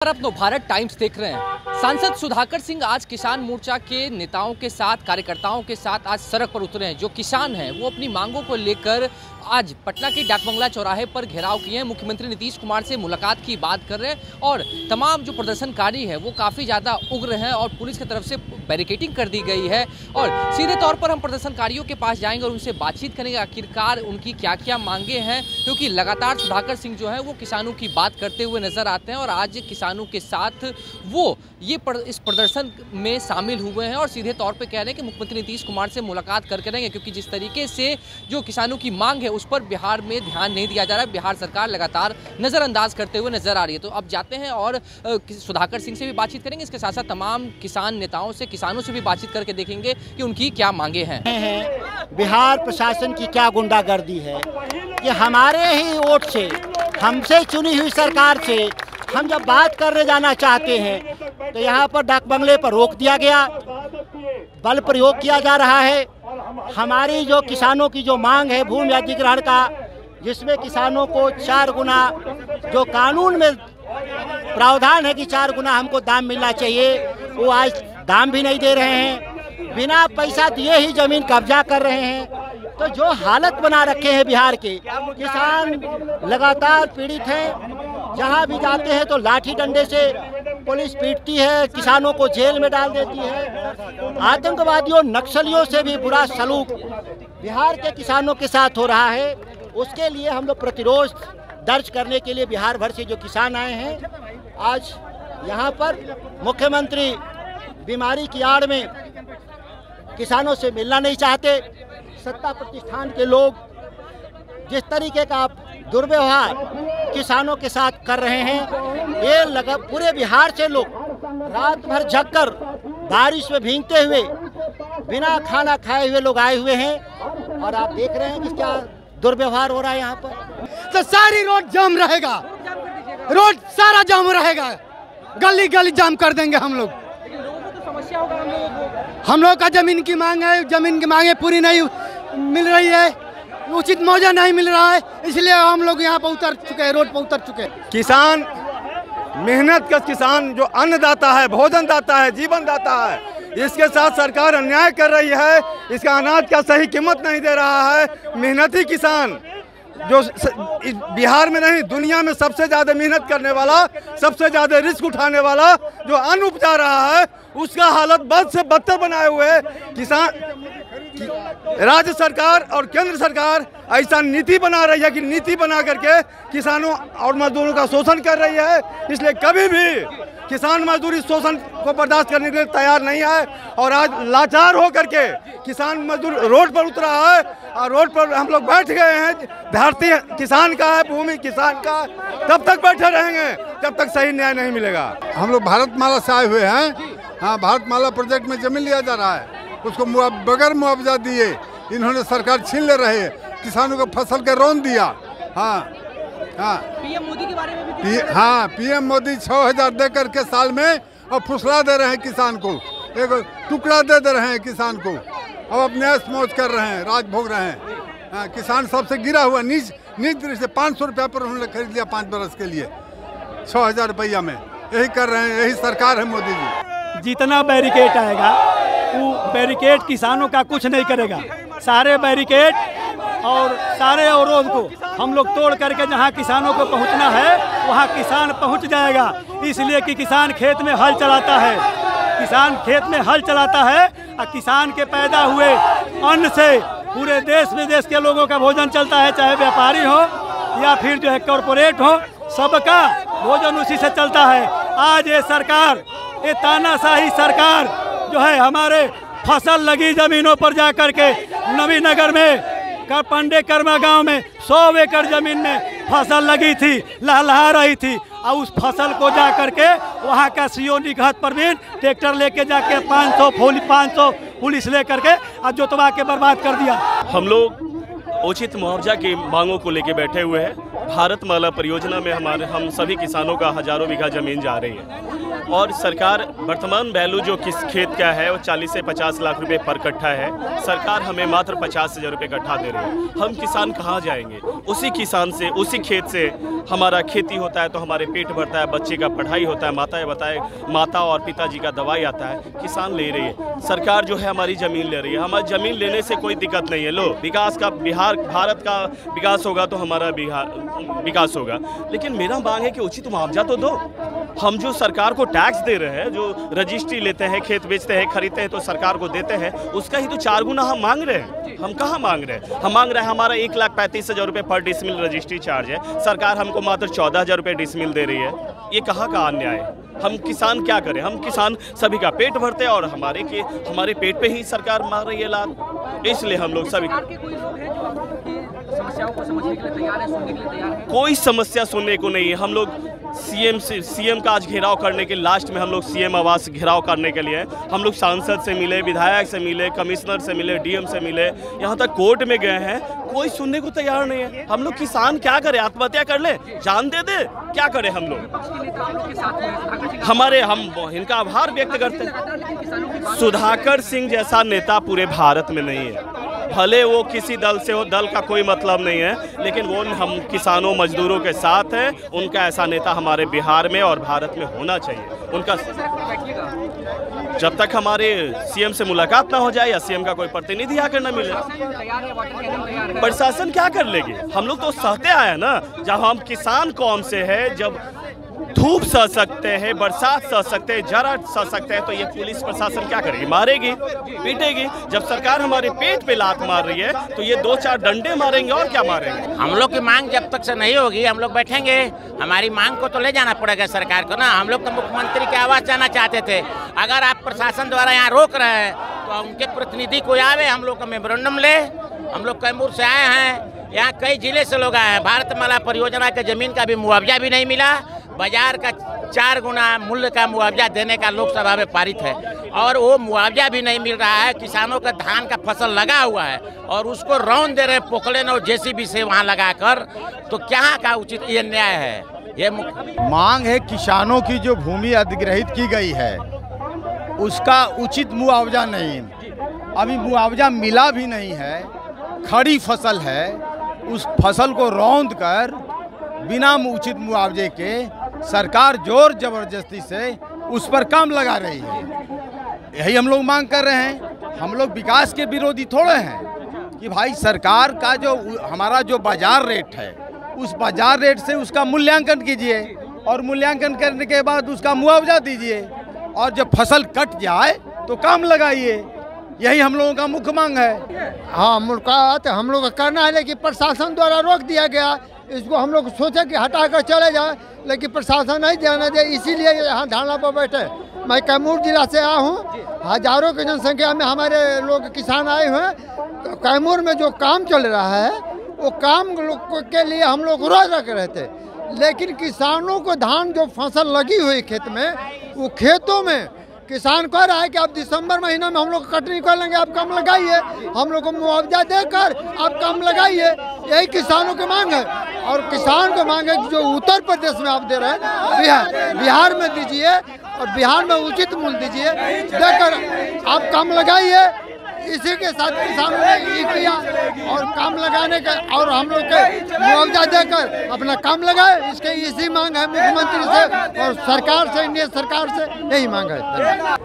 अपनो भारत टाइम्स देख रहे हैं। सांसद सुधाकर सिंह आज किसान मोर्चा के नेताओं के साथ, कार्यकर्ताओं के साथ आज सड़क पर उतरे हैं। जो किसान हैं वो अपनी मांगों को लेकर आज पटना के डाकबंगला चौराहे पर घेराव किए हैं। मुख्यमंत्री नीतीश कुमार से मुलाकात की बात कर रहे हैं और तमाम जो प्रदर्शनकारी है वो काफ़ी ज़्यादा उग्र हैं और पुलिस की तरफ से बैरिकेडिंग कर दी गई है। और सीधे तौर पर हम प्रदर्शनकारियों के पास जाएंगे और उनसे बातचीत करेंगे आखिरकार उनकी क्या क्या मांगे हैं, क्योंकि लगातार सुधाकर सिंह जो है वो किसानों की बात करते हुए नजर आते हैं और आज किसानों के साथ वो इस प्रदर्शन में शामिल हुए हैं और सीधे तौर पे कह रहे हैं कि मुख्यमंत्री नीतीश कुमार से मुलाकात करके रहेंगे, क्योंकि जिस तरीके से जो किसानों की मांग है उस पर बिहार में ध्यान नहीं दिया जा रहा है। बिहार सरकार लगातार नज़रअंदाज करते हुए नजर आ रही है। तो अब जाते हैं और सुधाकर सिंह से भी बातचीत करेंगे, इसके साथ साथ तमाम किसान नेताओं से, किसानों से भी बातचीत करके देखेंगे कि उनकी क्या मांगे हैं। बिहार प्रशासन की क्या गुंडागर्दी है कि हमारे ही वोट से, हमसे चुनी हुई सरकार से हम जब बात करने जाना चाहते हैं तो यहाँ पर डाक बंगले पर रोक दिया गया, बल प्रयोग किया जा रहा है। हमारी जो किसानों की जो मांग है भूमि अधिग्रहण का, जिसमें किसानों को 4 गुना जो कानून में प्रावधान है कि 4 गुना हमको दाम मिलना चाहिए, वो आज दाम भी नहीं दे रहे हैं। बिना पैसा दिए ही जमीन कब्जा कर रहे हैं। तो जो हालत बना रखे हैं बिहार के किसान लगातार पीड़ित हैं। जहां भी जाते हैं तो लाठी डंडे से पुलिस पीटती है, किसानों को जेल में डाल देती है। आतंकवादियों, नक्सलियों से भी बुरा सलूक बिहार के किसानों के साथ हो रहा है। उसके लिए हम लोग प्रतिरोध दर्ज करने के लिए बिहार भर से जो किसान आए हैं, आज यहाँ पर मुख्यमंत्री बीमारी की आड़ में किसानों से मिलना नहीं चाहते। सत्ता प्रतिष्ठान के लोग जिस तरीके का दुर्व्यवहार किसानों के साथ कर रहे हैं, ये पूरे बिहार से लोग रात भर जगकर बारिश में भीगते हुए बिना खाना खाए हुए लोग आए हुए हैं और आप देख रहे हैं कि क्या दुर्व्यवहार हो रहा है यहाँ पर। तो सारी रोड जाम रहेगा, रोड सारा जाम रहेगा, गली गली जाम कर देंगे हम लोग। हम लोग का जमीन की मांग है, जमीन की मांगे पूरी नहीं मिल रही है, उचित मुआवजा नहीं मिल रहा है, इसलिए हम लोग यहाँ पर उतर चुके हैं, रोड पर उतर चुके हैं। किसान मेहनत का किसान जो अन्नदाता है, भोजन दाता है, जीवन दाता है, इसके साथ सरकार अन्याय कर रही है। इसका अनाज का सही कीमत नहीं दे रहा है। मेहनती किसान जो बिहार में नहीं दुनिया में सबसे ज़्यादा मेहनत करने वाला, सबसे ज़्यादा रिस्क उठाने वाला जो अन्न उपजा रहा है, उसका हालत बद से बदतर बनाए हुए किसान। राज्य सरकार और केंद्र सरकार ऐसा नीति बना रही है कि नीति बना करके किसानों और मजदूरों का शोषण कर रही है। इसलिए कभी भी किसान मजदूर शोषण को बर्दाश्त करने के लिए तैयार नहीं है और आज लाचार हो करके किसान मजदूर रोड पर उतरा है और रोड पर हम लोग बैठ गए हैं। धरती किसान का है, भूमि किसान का, तब तक बैठे रहेंगे जब तक सही न्याय नहीं मिलेगा। हम लोग भारतमाला से आए हुए हैं। हाँ, भारतमाला प्रोजेक्ट में जमीन लिया जा रहा है, उसको बगैर मुआवजा दिए इन्होंने सरकार छीन ले रहे हैं। किसानों को फसल के रौन दिया। हाँ हाँ, पीएम मोदी के बारे में भी हाँ, पीएम मोदी 6,000 दे करके साल में और फुसला दे रहे हैं किसान को, एक टुकड़ा दे रहे हैं किसान को। अब अपने ऐश मौज कर रहे हैं, राज भोग रहे हैं। हाँ, किसान सबसे गिरा हुआ नीच दृष्टि से 500 रुपया पर उन्होंने खरीद लिया 5 बरस के लिए 6,000 रुपया में। यही कर रहे हैं, यही सरकार है मोदी जी। जितना बैरिकेड आएगा वो बैरिकेड किसानों का कुछ नहीं करेगा। सारे बैरिकेड और सारे अवरोध को हम लोग तोड़ करके जहां किसानों को पहुंचना है वहां किसान पहुंच जाएगा। इसलिए कि किसान खेत में हल चलाता है, किसान खेत में हल चलाता है और किसान के पैदा हुए अन्न से पूरे देश विदेश के लोगों का भोजन चलता है, चाहे व्यापारी हो या फिर जो है कॉरपोरेट हो, सबका भोजन उसी से चलता है। आज ये सरकार, ये तानाशाही सरकार जो है, हमारे फसल लगी जमीनों पर जा करके नवीनगर में पंडे कर्मा गांव में 100 एकड़ जमीन में फसल लगी थी, लहलहा रही थी, और उस फसल को जा करके वहाँ का सीओ निगहत परवीन ट्रैक्टर लेके जाके 500 पुलिस ले करके और जोतवा के बर्बाद कर दिया। हम लोग उचित मुआवजा की मांगों को लेके बैठे हुए हैं। भारतमाला परियोजना में हम सभी किसानों का हजारों बीघा ज़मीन जा रही है और सरकार वर्तमान वैल्यू जो किस खेत का है वो 40 से 50 लाख रुपए पर कट्ठा है। सरकार हमें मात्र 50,000 रुपये कट्ठा दे रही है। हम किसान कहाँ जाएंगे? उसी किसान से, उसी खेत से हमारा खेती होता है तो हमारे पेट भरता है, बच्चे का पढ़ाई होता है, माता और पिताजी का दवाई आता है। किसान ले रही है, सरकार जो है हमारी ज़मीन ले रही है। हमारी ज़मीन लेने से कोई दिक्कत नहीं है। लो, विकास का भारत का विकास होगा तो हमारा विकास होगा, लेकिन मेरा मांग है कि उचित मुआवजा तो दो। हम जो सरकार को टैक्स दे रहे हैं, जो रजिस्ट्री लेते हैं, खेत बेचते हैं, खरीदते हैं तो सरकार को देते हैं, उसका ही तो 4 गुना हम मांग रहे हैं। हम कहाँ मांग रहे हैं? हम मांग रहे हैं हमारा 1,35,000 रुपये पर डिसमिल रजिस्ट्री चार्ज है, सरकार हमको मात्र 14,000 रुपये डिसमिल दे रही है। ये कहाँ का अन्याय है? हम किसान क्या करें? हम किसान सभी का पेट भरते हैं और हमारे पेट पे ही सरकार मार रही है लात। इसलिए हम लोग सभी समस्याओं को समझने के लिए तैयार है, सुनने के लिए तैयार है। कोई समस्या सुनने को नहीं है। हम लोग सीएम का आज घेराव करने के लास्ट में हम लोग सीएम आवास घेराव करने के लिए हम लोग सांसद से मिले, विधायक से मिले, कमिश्नर से मिले, डीएम से मिले, यहाँ तक कोर्ट में गए हैं, कोई सुनने को तैयार नहीं है। हम लोग किसान क्या करें? आत्महत्या कर ले? जान दे दे? क्या करें हम लोग? हम इनका आभार व्यक्त करते हैं। सुधाकर सिंह जैसा नेता पूरे भारत में नहीं है। भले वो किसी दल से हो, दल का कोई मतलब नहीं है, लेकिन वो हम किसानों मजदूरों के साथ हैं। उनका ऐसा नेता हमारे बिहार में और भारत में होना चाहिए। उनका जब तक हमारे सीएम से मुलाकात ना हो जाए या सीएम का कोई प्रतिनिधि आकर ना मिले, प्रशासन क्या कर लेगी? हम लोग तो सहते आए ना। जब हम किसान कौम से है, जब धूप सह सकते हैं, बरसात सह सकते हैं, जरा सह सकते हैं, तो ये पुलिस प्रशासन क्या करेगी? मारेगी, पीटेगी। जब सरकार हमारे पेट पे लात मार रही है तो ये 2-4 डंडे मारेंगे और क्या मारेंगे? हम लोग की मांग जब तक से नहीं होगी हम लोग बैठेंगे। हमारी मांग को तो ले जाना पड़ेगा सरकार को ना। हम लोग तो मुख्यमंत्री के आवास जाना चाहते थे। अगर आप प्रशासन द्वारा यहाँ रोक रहे हैं तो उनके प्रतिनिधि को आवे, हम लोग का मेमोरेंडम ले। हम लोग कैमूर से आए हैं, यहाँ कई जिले से लोग आए हैं। भारतमाला परियोजना के जमीन का भी मुआवजा भी नहीं मिला। बाजार का 4 गुना मूल्य का मुआवजा देने का लोकसभा में पारित है और वो मुआवजा भी नहीं मिल रहा है। किसानों का धान का फसल लगा हुआ है और उसको रौंद दे रहे पोखलेन और जेसीबी से वहाँ लगाकर, तो क्या का उचित ये न्याय है? ये मांग है किसानों की जो भूमि अधिग्रहित की गई है उसका उचित मुआवजा नहीं, अभी मुआवजा मिला भी नहीं है। खड़ी फसल है, उस फसल को रौंद कर बिना उचित मुआवजे के सरकार जोर जबरदस्ती से उस पर काम लगा रही है। यही हम लोग मांग कर रहे हैं। हम लोग विकास के विरोधी थोड़े हैं कि भाई सरकार का जो हमारा जो बाजार रेट है उस बाजार रेट से उसका मूल्यांकन कीजिए और मूल्यांकन करने के बाद उसका मुआवजा दीजिए और जब फसल कट जाए तो काम लगाइए। यही हम लोगों का मुख्य मांग है। हाँ, मुलाकात हम लोग का करना है, लेकिन प्रशासन द्वारा रोक दिया गया। इसको हम लोग सोचे कि हटा कर चले जाए, लेकिन प्रशासन नहीं जाने दे, इसीलिए यहाँ धरना पर बैठे। मैं कैमूर जिला से आया हूँ। हजारों की जनसंख्या में हमारे लोग किसान आए हुए हैं। कैमूर में जो काम चल रहा है वो काम के लिए हम लोग रोज रख रहे थे, लेकिन किसानों को धान जो फसल लगी हुई खेत में, वो खेतों में किसान कह रहा है कि आप दिसंबर महीना में हम लोग कटनी कर लेंगे, आप कम लगाइए, हम लोग को मुआवजा देकर आप कम लगाइए। यही किसानों की मांग है। और किसान को मांग है कि जो उत्तर प्रदेश में आप दे रहे हैं बिहार में दीजिए और बिहार में उचित मूल्य दीजिए, देकर आप कम लगाइए। इसी के साथ किसानों ने ये किया और काम लगाने का और हम लोग के मुआवजा देकर अपना काम लगाए। इसके इसी मांग है मुख्यमंत्री से और सरकार से, इंडिया सरकार से यही मांग है।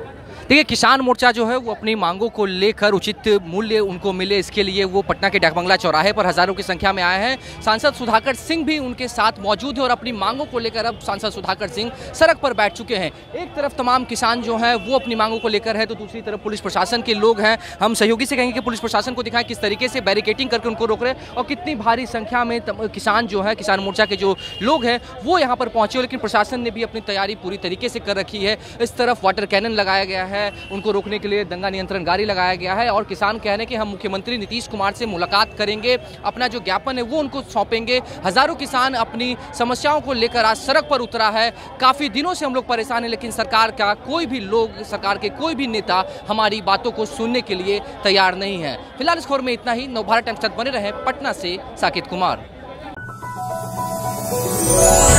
देखिए, किसान मोर्चा जो है वो अपनी मांगों को लेकर उचित मूल्य उनको मिले, इसके लिए वो पटना के डाकबंगला चौराहे पर हजारों की संख्या में आए हैं। सांसद सुधाकर सिंह भी उनके साथ मौजूद है और अपनी मांगों को लेकर अब सांसद सुधाकर सिंह सड़क पर बैठ चुके हैं। एक तरफ तमाम किसान जो हैं वो अपनी मांगों को लेकर है, तो दूसरी तरफ पुलिस प्रशासन के लोग हैं। हम सहयोगी से कहेंगे कि पुलिस प्रशासन को दिखाएं किस तरीके से बैरिकेटिंग करके उनको रोक रहे हैं और कितनी भारी संख्या में किसान जो है, किसान मोर्चा के जो लोग हैं वो यहाँ पर पहुँचे। लेकिन प्रशासन ने भी अपनी तैयारी पूरी तरीके से कर रखी है। इस तरफ वाटर कैनन लगाया गया है, उनको रोकने के लिए दंगा नियंत्रण गाड़ी लगाया गया है और किसान कह रहे हैं कि हम मुख्यमंत्री नीतीश कुमार से मुलाकात करेंगे, अपना जो ज्ञापन है वो उनको सौंपेंगे। हजारों किसान अपनी समस्याओं को लेकर आज सड़क पर उतरा है। काफ़ी दिनों से हम लोग परेशान हैं, लेकिन सरकार का कोई भी लोग, सरकार के कोई भी नेता हमारी बातों को सुनने के लिए तैयार नहीं है। फिलहाल इस खबर में इतना ही। नवभारत टाइम्स तक बने रहे। पटना से साकेत कुमार। है।